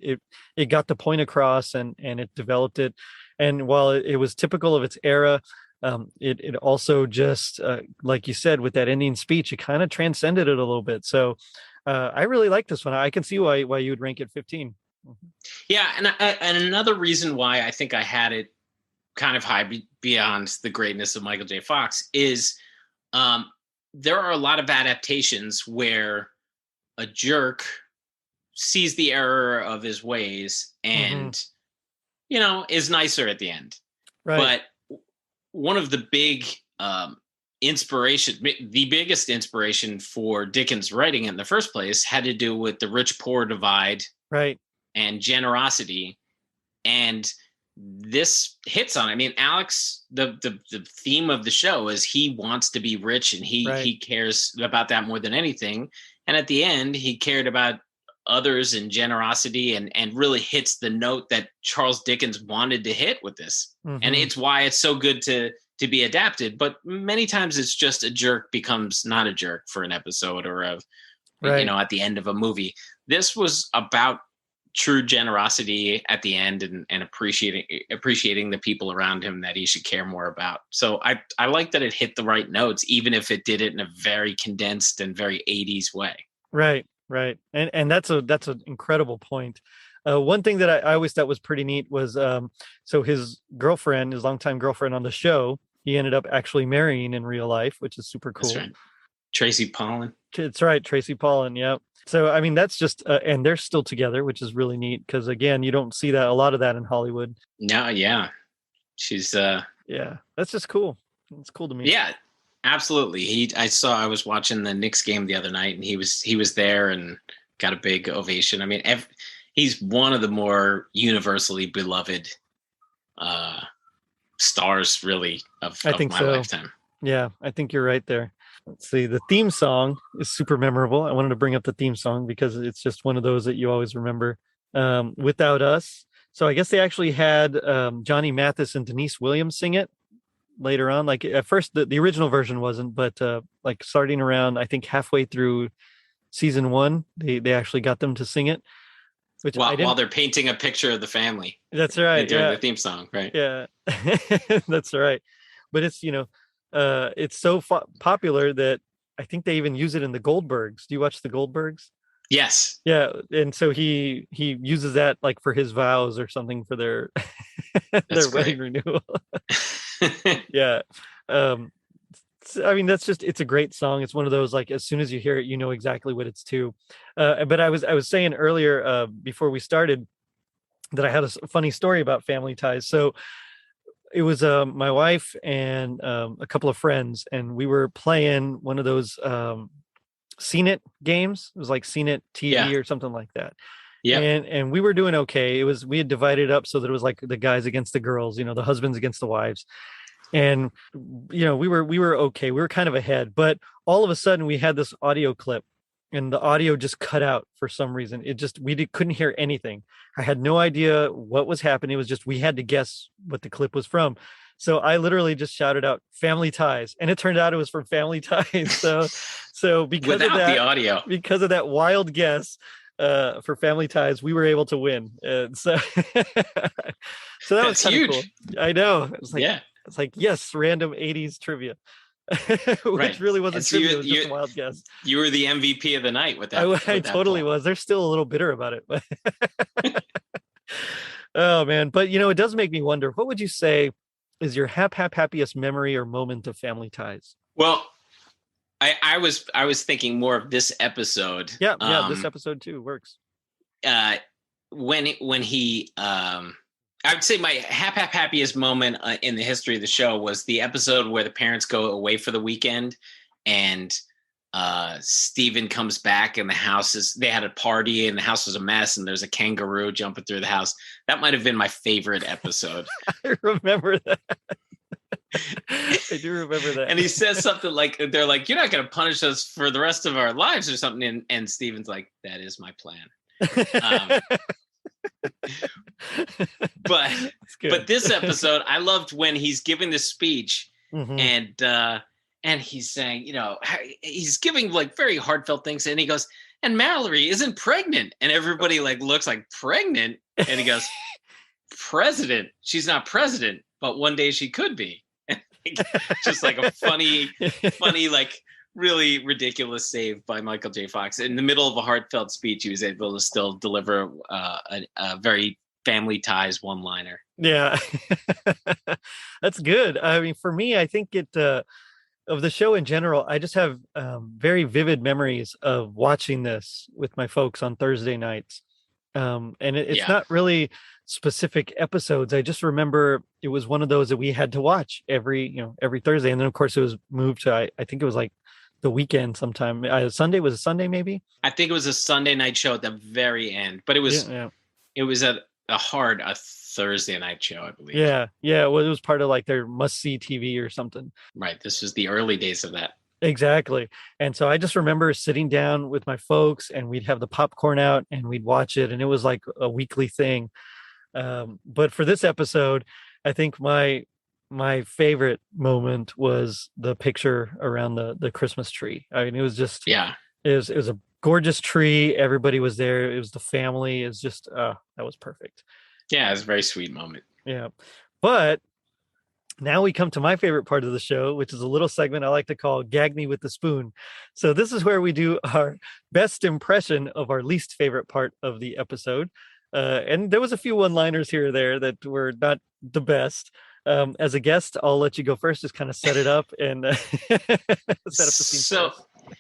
It got the point across and it developed it. And while it was typical of its era, it also just like you said, with that ending speech, it kind of transcended it a little bit. So I really like this one. I can see why you would rank it 15. Yeah, and another reason why I think I had it kind of high beyond the greatness of Michael J. Fox is there are a lot of adaptations where a jerk sees the error of his ways and is nicer at the end. Right. But one of the big the biggest inspiration for Dickens' writing in the first place had to do with the rich-poor divide, right, and generosity, and this hits on it. I mean, Alex, the theme of the show is he wants to be rich, and he cares about that more than anything. And at the end, he cared about others and generosity, and really hits the note that Charles Dickens wanted to hit with this. And it's why it's so good to be adapted. But many times it's just a jerk becomes not a jerk for an episode or at the end of a movie. This was about true generosity at the end and appreciating the people around him that he should care more about. So I like that it hit the right notes, even if it did it in a very condensed and very 80s way. Right. And that's an incredible point. One thing that I always thought was pretty neat was so his longtime girlfriend on the show, he ended up actually marrying in real life, which is super cool. That's right. Tracy Pollan. It's right. Tracy Pollan. Yeah. So, I mean, that's just, and they're still together, which is really neat. Cause again, you don't see a lot of that in Hollywood. No. Yeah. She's, that's just cool. It's cool to me. Yeah, absolutely. I was watching the Knicks game the other night, and he was there and got a big ovation. I mean, he's one of the more universally beloved stars, really, of my lifetime. Yeah, I think you're right there. Let's see. The theme song is super memorable. I wanted to bring up the theme song because it's just one of those that you always remember. Without Us. So I guess they actually had Johnny Mathis and Denise Williams sing it later on. Like at first, the original version wasn't, but like starting around, I think halfway through season 1, they actually got them to sing it. Which while they're painting a picture of the family. That's right. During Yeah. the theme song, right? Yeah, that's right. But it's so popular that I think they even use it in the Goldbergs. Do you watch the Goldbergs? Yes. Yeah, and so he uses that like for his vows or something for their their wedding renewal. Yeah. I mean, it's a great song. It's one of those, like, as soon as you hear it, you know exactly what it's to. But I was saying earlier, before we started, that I had a funny story about Family Ties. So it was my wife and a couple of friends, and we were playing one of those Seen It games. It was like Seen It TV or something like that. Yeah. And we were doing okay. We had divided up so that it was like the guys against the girls, the husbands against the wives. And we were okay. We were kind of ahead, but all of a sudden we had this audio clip, and the audio just cut out for some reason. Couldn't hear anything. I had no idea what was happening. It was just, we had to guess what the clip was from. So I literally just shouted out Family Ties, and it turned out it was from Family Ties. So because without of that, the audio, because of that wild guess for Family Ties, we were able to win. And so that was huge. Cool. I know. It was like, it's like, yes, random 80s trivia. Which really wasn't trivia. It was just a wild guess. You were the MVP of the night with that. I totally was. They're still a little bitter about it. But oh, man. But, it does make me wonder, what would you say is your happiest memory or moment of Family Ties? Well, I was thinking more of this episode. Yeah, this episode too works. When he I would say my happiest moment in the history of the show was the episode where the parents go away for the weekend, and Steven comes back, and they had a party, and the house was a mess, and there's a kangaroo jumping through the house. That might have been my favorite episode. I remember that. I do remember that. And he says something like, they're like, "You're not going to punish us for the rest of our lives," or something. And Steven's like, "That is my plan." But this episode, I loved when he's giving this speech, and he's saying, he's giving like very heartfelt things, and he goes, "And Mallory isn't pregnant," and everybody like looks like, "Pregnant?" And he goes, "President? She's not president, but one day she could be." And just like a funny, like really ridiculous save by Michael J. Fox. In the middle of a heartfelt speech, he was able to still deliver a very Family Ties one-liner. Yeah, that's good. I mean, for me, I think of the show in general, I just have very vivid memories of watching this with my folks on Thursday nights. And it's not really specific episodes. I just remember it was one of those that we had to watch every Thursday. And then of course it was moved to, I think it was like the weekend sometime. Sunday, was a Sunday maybe? I think it was a Sunday night show at the very end, but it was it was a Thursday night show, I believe. Yeah. Well, it was part of like their must-see TV or something. Right. This was the early days of that. Exactly. And so I just remember sitting down with my folks, and we'd have the popcorn out and we'd watch it, and it was like a weekly thing. But for this episode, I think my favorite moment was the picture around the Christmas tree. I mean, it was just, it was a gorgeous tree. Everybody was there. It was the family. It's just, that was perfect. Yeah, it was a very sweet moment. Yeah. But now we come to my favorite part of the show, which is a little segment I like to call Gag Me with the Spoon. So this is where we do our best impression of our least favorite part of the episode. And there was a few one-liners here or there that were not the best. As a guest, I'll let you go first, just kind of set it up and set up the scene.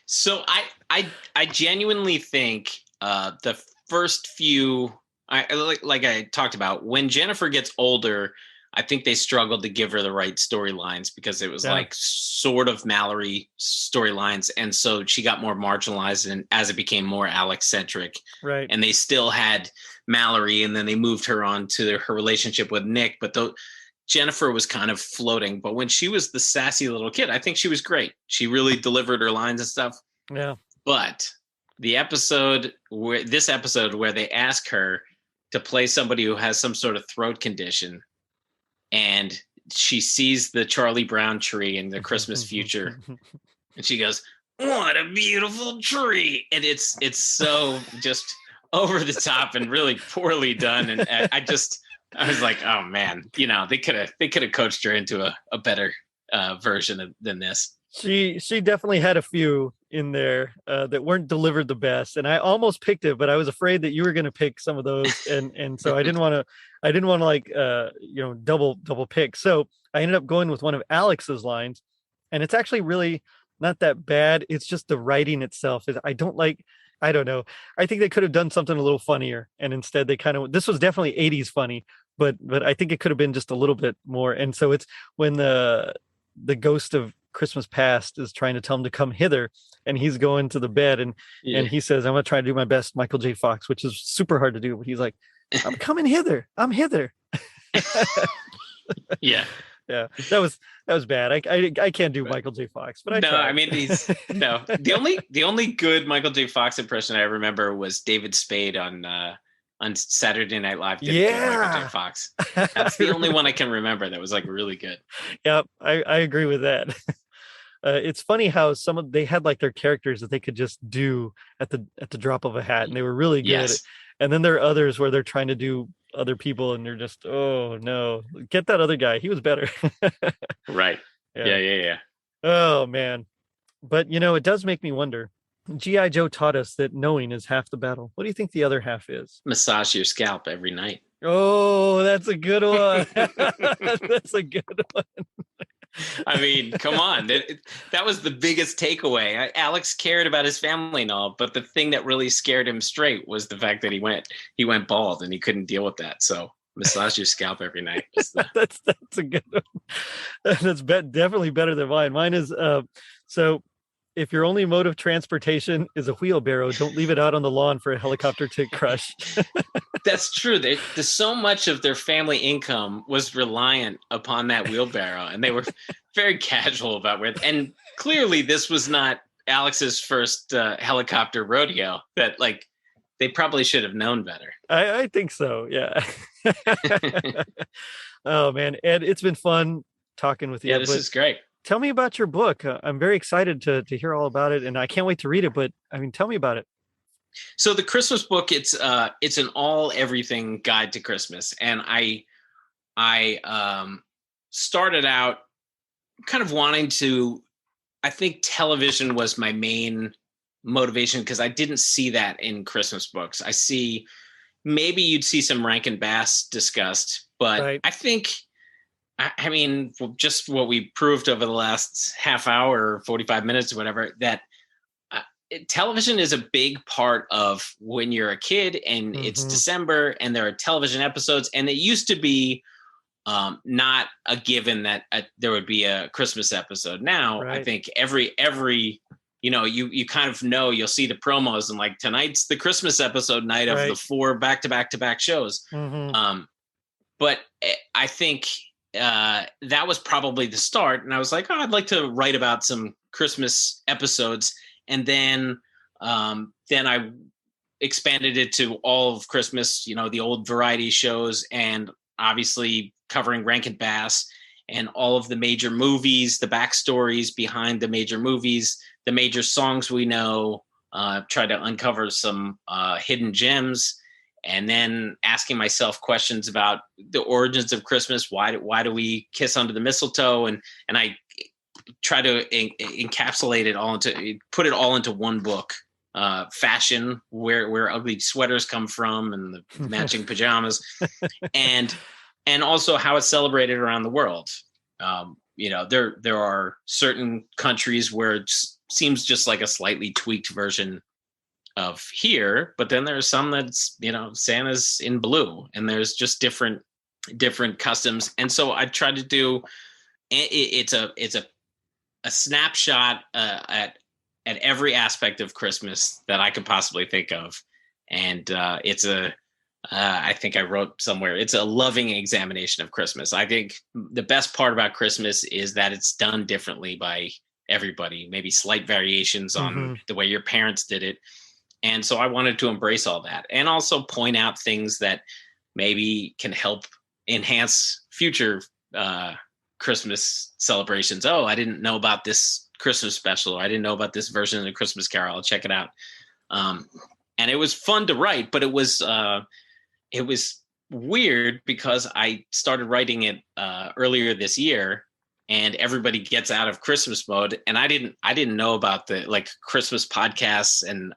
So I genuinely think the first few, like I talked about, when Jennifer gets older, I think they struggled to give her the right storylines, because it was like sort of Mallory storylines. And so she got more marginalized, and as it became more Alex-centric. Right. And they still had Mallory, and then they moved her on to her relationship with Nick. But Jennifer was kind of floating. But when she was the sassy little kid, I think she was great. She really delivered her lines and stuff. Yeah. But this episode where they ask her, to play somebody who has some sort of throat condition, and she sees the Charlie Brown tree in the Christmas future, and she goes, "What a beautiful tree!" And it's so just over the top and really poorly done. And I was like, oh man, they could have coached her into a better version than this. She definitely had a few in there that weren't delivered the best, and I almost picked it, but I was afraid that you were going to pick some of those, and so I didn't want to like double pick. So I ended up going with one of Alex's lines, and it's actually really not that bad. It's just the writing itself is I don't know. I think they could have done something a little funnier, and instead they this was definitely 80s funny, but I think it could have been just a little bit more. And so it's when the ghost of Christmas past is trying to tell him to come hither, and he's going to the bed, and he says, "I'm going to try to do my best, Michael J. Fox," which is super hard to do. But he's like, "I'm coming hither. I'm hither." Yeah. Yeah, that was bad. I can't do Michael J. Fox, but I mean, the only good Michael J. Fox impression I remember was David Spade on Saturday Night Live. Michael J. Fox. That's the only one I can remember that was like really good. Yeah, I agree with that. It's funny how they had like their characters that they could just do at the drop of a hat, and they were really good. Yes. And then there are others where they're trying to do other people, and they're just, oh no, get that other guy. He was better. Right. Yeah. Oh man. But it does make me wonder. G.I. Joe taught us that knowing is half the battle. What do you think the other half is? Massage your scalp every night. Oh, that's a good one. That's a good one. I mean, come on. That was the biggest takeaway. Alex cared about his family and all, but the thing that really scared him straight was the fact that he went bald and he couldn't deal with that. So massage your scalp every night. That's a good one. That's definitely better than mine. Mine is so if your only mode of transportation is a wheelbarrow, don't leave it out on the lawn for a helicopter to crush. That's true. There's so much of their family income was reliant upon that wheelbarrow, and they were very casual about it. And clearly, this was not Alex's first helicopter rodeo. That they probably should have known better. I think so. Yeah. Oh man, Ed, it's been fun talking with you. Yeah, this is great. Tell me about your book. I'm very excited to hear all about it, and I can't wait to read it. But I mean, tell me about it. So the Christmas book, it's an all everything guide to Christmas, and I started out kind of wanting to. I think television was my main motivation because I didn't see that in Christmas books. Maybe you'd see some Rankin Bass discussed, but right. I think. I mean, just what we proved over the last half hour, 45 minutes or whatever, that television is a big part of when you're a kid and it's December and there are television episodes. And it used to be not a given that there would be a Christmas episode. Now, right. I think every you kind of know, you'll see the promos and like tonight's the Christmas episode night of right. the 4 back-to-back shows. But I think that was probably the start. And I was like, I'd like to write about some Christmas episodes. And then I expanded it to all of Christmas, the old variety shows, and obviously covering Rankin Bass and all of the major movies, the backstories behind the major movies, the major songs we know, try to uncover some hidden gems. And then asking myself questions about the origins of Christmas. Why do we kiss under the mistletoe? And I try to encapsulate it put it all into one book. Fashion, where ugly sweaters come from, and the matching pajamas, and also how it's celebrated around the world. There are certain countries where it seems just like a slightly tweaked version of here, but then there's some that's Santa's in blue, and there's just different customs. And so I try to do it's a snapshot at every aspect of Christmas that I could possibly think of, and I think I wrote somewhere, it's a loving examination of Christmas. I think the best part about Christmas is that it's done differently by everybody, maybe slight variations on the way your parents did it. And so I wanted to embrace all that and also point out things that maybe can help enhance future Christmas celebrations. Oh, I didn't know about this Christmas special, or I didn't know about this version of the Christmas Carol. I'll check it out. And it was fun to write, but it was weird because I started writing it earlier this year, and everybody gets out of Christmas mode, and I didn't know about the like Christmas podcasts, and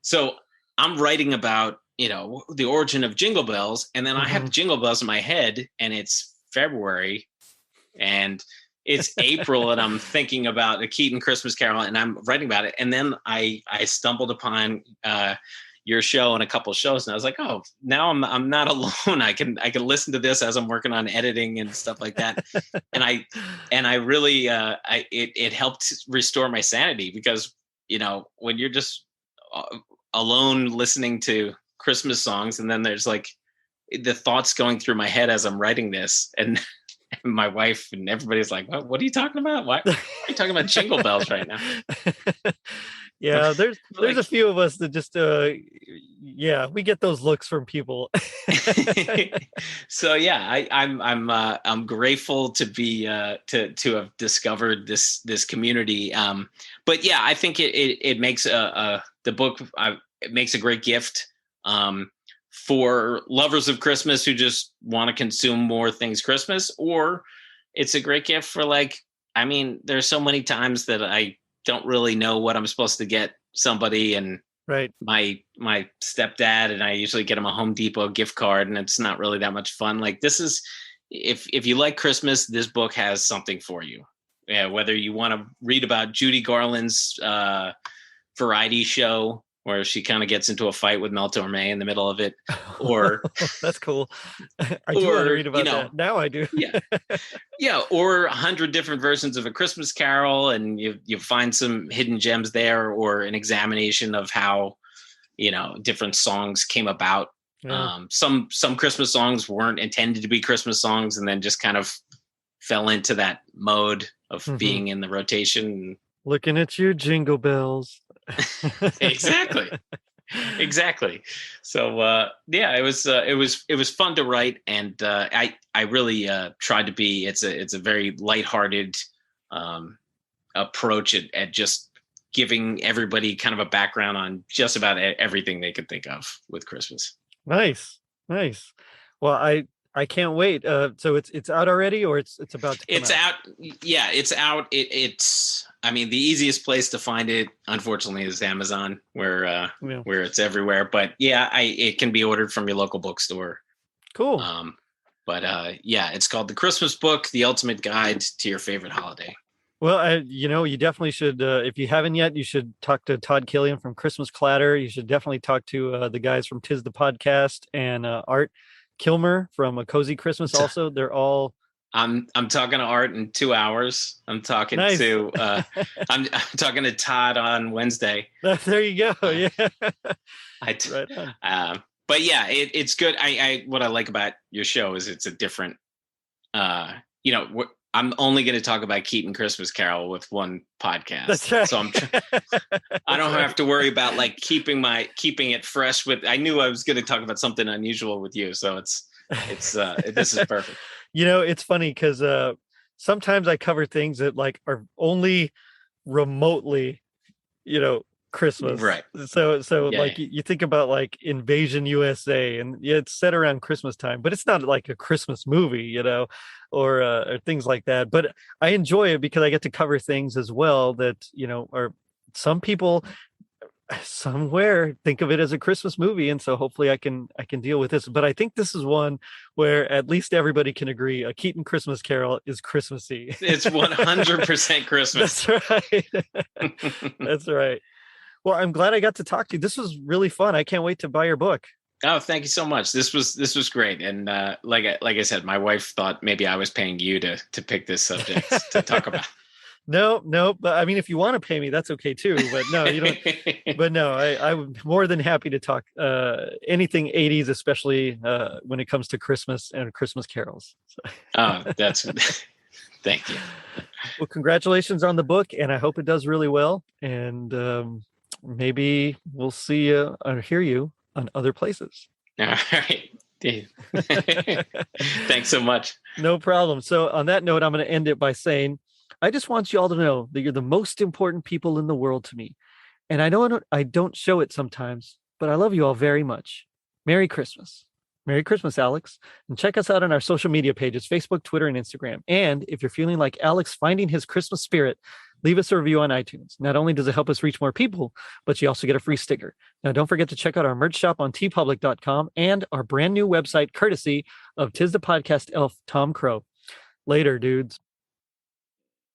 so I'm writing about the origin of Jingle Bells, and then I have Jingle Bells in my head, and it's February, and it's April, and I'm thinking about the Keaton Christmas Carol, and I'm writing about it, and then I stumbled upon your show and a couple of shows, and I was like, oh, now I'm not alone. I can listen to this as I'm working on editing and stuff like that, and I really it helped restore my sanity, because when you're just alone listening to Christmas songs, and then there's like the thoughts going through my head as I'm writing this, and my wife and everybody's like, what are you talking about? Why are you talking about Jingle Bells right now? Yeah, there's a few of us that just we get those looks from people. So yeah, I'm grateful to be to have discovered this community. But yeah, I think it makes the book it makes a great gift for lovers of Christmas who just want to consume more things Christmas, or it's a great gift for there's so many times that I don't really know what I'm supposed to get somebody, and right. My stepdad and I usually get him a Home Depot gift card, and it's not really that much fun. Like, this is, if you like Christmas, this book has something for you. Yeah, whether you want to read about Judy Garland's variety show, where she kind of gets into a fight with Mel Torme in the middle of it, or that's cool. I do want to read about that. Now I do. Yeah, or 100 different versions of A Christmas Carol, and you find some hidden gems there, or an examination of how different songs came about. Yeah. Some Christmas songs weren't intended to be Christmas songs, and then just kind of fell into that mode of being in the rotation. Looking at you, Jingle Bells. Exactly. So it was fun to write, and I really tried to be. It's a very lighthearted approach at just giving everybody kind of a background on just about everything they could think of with Christmas. Nice. Well, I can't wait. So it's out already, or it's about to come out? Yeah, it's out. It's the easiest place to find it, unfortunately, is Amazon, where it's everywhere. But yeah, it can be ordered from your local bookstore. Cool. It's called The Christmas Book: The Ultimate Guide to Your Favorite Holiday. Well, you definitely should. If you haven't yet, you should talk to Todd Killian from Christmas Clatter. You should definitely talk to the guys from Tis the Podcast, and Art Kilmer from A Cozy Christmas. Also, they're all. I'm talking to Art in 2 hours. I'm talking to I'm talking to Todd on Wednesday. There you go. Yeah. Right on. But yeah, it's good. What I like about your show is it's a different. I'm only going to talk about Keaton Christmas Carol with one podcast. That's right. So I don't have to worry about keeping it fresh with. I knew I was going to talk about something unusual with you, so it's this is perfect. It's funny because sometimes I cover things that are only remotely, Christmas. Right. So you think about Invasion USA, and it's set around Christmas time, but it's not like a Christmas movie, or things like that. But I enjoy it because I get to cover things as well that, are some people somewhere think of it as a Christmas movie. And so hopefully I can deal with this. But I think this is one where at least everybody can agree A Keaton Christmas Carol is Christmassy. It's 100% Christmas. That's right. That's right. Well, I'm glad I got to talk to you. This was really fun. I can't wait to buy your book. Oh, thank you so much. This was great. And like I said, my wife thought maybe I was paying you to pick this subject to talk about. No, but if you want to pay me, that's okay too. But no, you don't. But no, I'm more than happy to talk anything 80s, especially when it comes to Christmas and Christmas carols. So. Oh, thank you. Well, congratulations on the book, and I hope it does really well. And maybe we'll see you or hear you on other places. All right. Thanks so much. No problem. So on that note, I'm going to end it by saying, I just want you all to know that you're the most important people in the world to me. And I know I don't show it sometimes, but I love you all very much. Merry Christmas. Merry Christmas, Alex. And check us out on our social media pages, Facebook, Twitter, and Instagram. And if you're feeling like Alex finding his Christmas spirit, leave us a review on iTunes. Not only does it help us reach more people, but you also get a free sticker. Now, don't forget to check out our merch shop on tpublic.com and our brand new website, courtesy of Tis the Podcast elf, Tom Crow. Later, dudes.